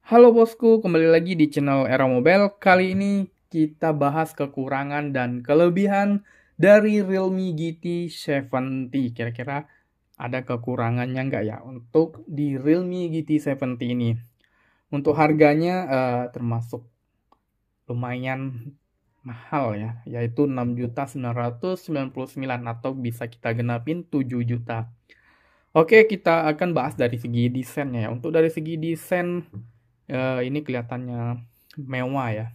Halo bosku, kembali lagi di channel Era Mobile. Kali ini kita bahas kekurangan dan kelebihan dari Realme GT 70. Kira-kira ada kekurangannya nggak ya untuk di Realme GT 70 ini? Untuk harganya termasuk lumayan mahal ya, yaitu 6.999.000 atau bisa kita genapin 7 juta. Oke, kita akan bahas dari segi desainnya ya. Untuk dari segi desain ini kelihatannya mewah ya.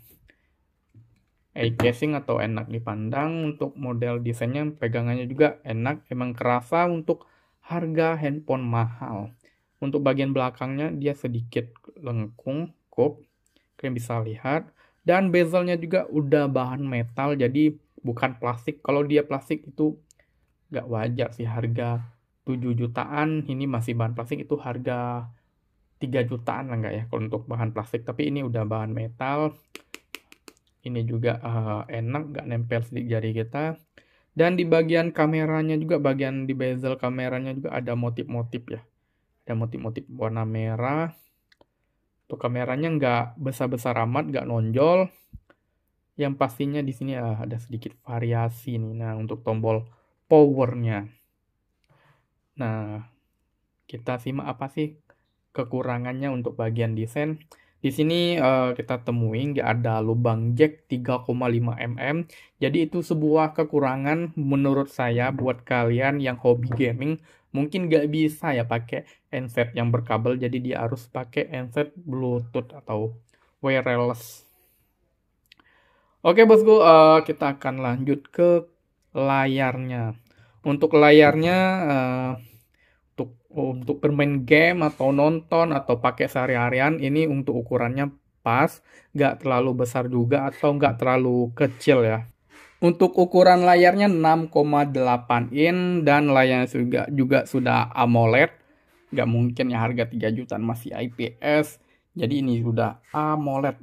Eye casing atau enak dipandang. Untuk model desainnya, pegangannya juga enak. Emang kerasa untuk harga handphone mahal. Untuk bagian belakangnya dia sedikit lengkung, kop. Kalian bisa lihat. Dan bezelnya juga udah bahan metal, jadi bukan plastik. Kalau dia plastik itu nggak wajar sih, harga 7 jutaan ini masih bahan plastik, itu harga 3 jutaan lah nggak ya kalau untuk bahan plastik, tapi ini udah bahan metal. Ini juga enak, nggak nempel di jari kita. Dan di bagian kameranya juga, bagian di bezel kameranya juga ada motif-motif ya, ada motif-motif warna merah. Untuk kameranya nggak besar-besar amat, nggak nonjol. Yang pastinya di sini ada sedikit variasi nih. Nah, untuk tombol powernya, nah kita simak apa sih kekurangannya untuk bagian desain. Di sini kita temuin nggak ada lubang jack 3,5 mm. Jadi itu sebuah kekurangan menurut saya buat kalian yang hobi gaming. Mungkin nggak bisa ya pakai handset yang berkabel, jadi dia harus pakai handset Bluetooth atau wireless. Oke bosku, kita akan lanjut ke layarnya. Untuk layarnya, eh, untuk bermain game atau nonton atau pakai sehari-harian, ini untuk ukurannya pas, nggak terlalu besar juga atau nggak terlalu kecil ya. Untuk ukuran layarnya 6,8 in dan layarnya juga sudah AMOLED. Nggak mungkin ya harga 3 jutaan masih IPS. Jadi ini sudah AMOLED.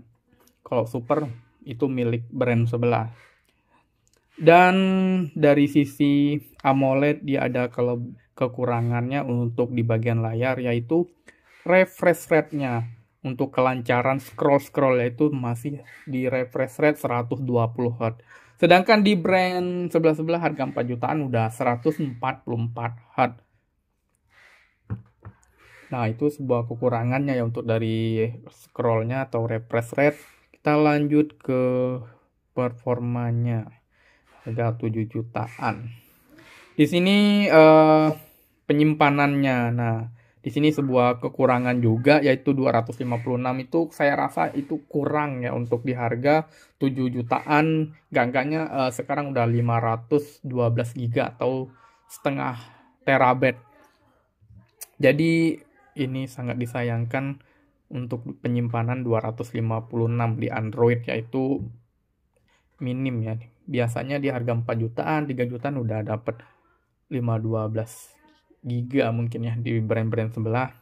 Kalau Super itu milik brand sebelah. Dan dari sisi AMOLED dia ada kalau kekurangannya untuk di bagian layar, yaitu refresh rate-nya. Untuk kelancaran scroll-scroll yaitu masih di refresh rate 120 Hz. Sedangkan di brand sebelah-sebelah harga 4 jutaan udah 144 Hz. Nah, itu sebuah kekurangannya ya untuk dari scrollnya atau refresh rate. Kita lanjut ke performanya. Harga 7 jutaan. Di sini penyimpanannya. Nah, di sini sebuah kekurangan juga yaitu 256, itu saya rasa itu kurang ya untuk di harga 7 jutaan. Gak-gaknya sekarang udah 512 giga atau setengah terabyte. Jadi ini sangat disayangkan untuk penyimpanan 256 di Android, yaitu minim ya. Biasanya di harga 4 jutaan, 3 jutaan udah dapet 512 giga mungkin ya di brand-brand sebelah.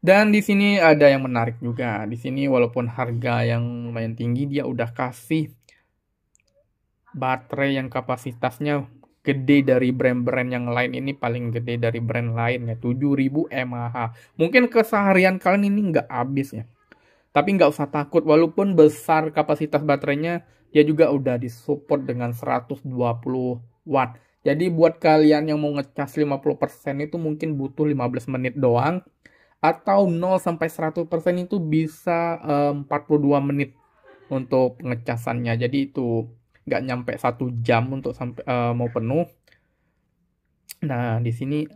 Dan di sini ada yang menarik juga. Di sini walaupun harga yang lumayan tinggi, dia udah kasih baterai yang kapasitasnya gede dari brand-brand yang lain. Ini paling gede dari brand lain ya, 7000 mAh. Mungkin keseharian kalian ini nggak habis ya. Tapi nggak usah takut, walaupun besar kapasitas baterainya, dia juga udah disupport dengan 120 watt. Jadi buat kalian yang mau ngecas 50% itu mungkin butuh 15 menit doang. Atau 0 sampai 100% itu bisa 42 menit untuk pengecasannya. Jadi itu nggak nyampe 1 jam untuk sampai mau penuh. Nah, di sini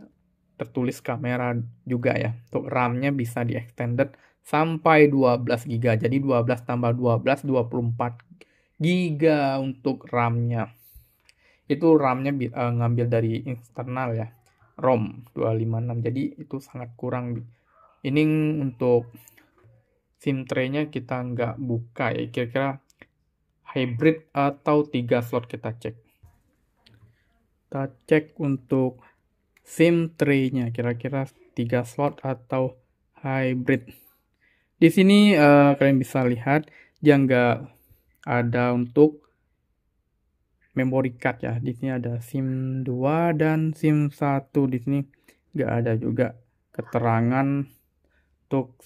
tertulis kamera juga ya. Untuk RAM-nya bisa di extended sampai 12 GB. Jadi 12 tambah 12, 24 GB untuk RAM-nya. Itu RAM-nya ngambil dari internal ya. ROM 256. Jadi itu sangat kurang. Ini untuk SIM tray-nya kita nggak buka ya. Kira-kira hybrid atau 3 slot kita cek. Kita cek untuk SIM tray-nya kira-kira 3 slot atau hybrid. Di sini kalian bisa lihat dia nggak ada untuk memory card ya. Di sini ada SIM 2 dan SIM 1. Di sini nggak ada juga keterangan untuk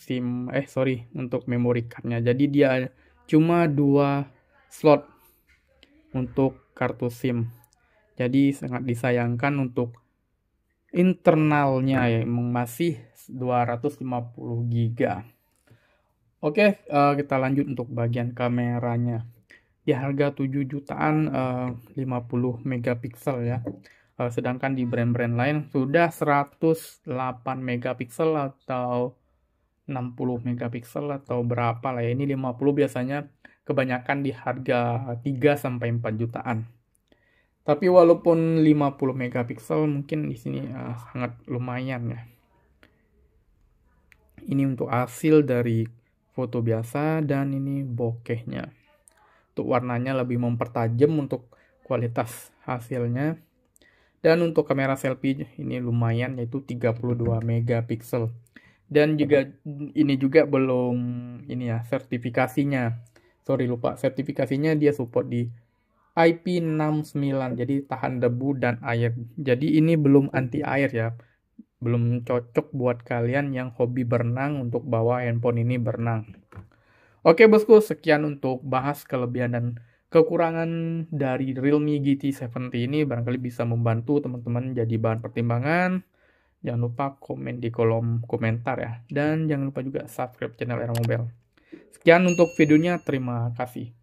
untuk memory cardnya. Jadi dia cuma 2 slot untuk kartu SIM. Jadi sangat disayangkan untuk internalnya ya, masih 250 GB. Oke, kita lanjut untuk bagian kameranya. Di harga 7 jutaan 50 megapiksel ya. Sedangkan di brand-brand lain sudah 108 megapiksel atau 60 megapiksel atau berapa lah ya. Ini 50 biasanya kebanyakan di harga 3 sampai 4 jutaan. Tapi walaupun 50 megapiksel mungkin di sini sangat lumayan ya. Ini untuk hasil dari foto biasa dan ini bokehnya. Untuk warnanya lebih mempertajam untuk kualitas hasilnya. Dan untuk kamera selfie ini lumayan yaitu 32 megapiksel. Dan juga ini juga belum ini ya sertifikasinya. Sorry lupa, sertifikasinya dia support di IP69, jadi tahan debu dan air. Jadi ini belum anti air ya. Belum cocok buat kalian yang hobi berenang untuk bawa handphone ini berenang. Oke bosku, sekian untuk bahas kelebihan dan kekurangan dari Realme GT70 ini. Barangkali bisa membantu teman-teman jadi bahan pertimbangan. Jangan lupa komen di kolom komentar ya. Dan jangan lupa juga subscribe channel Era Mobile. Sekian untuk videonya, terima kasih.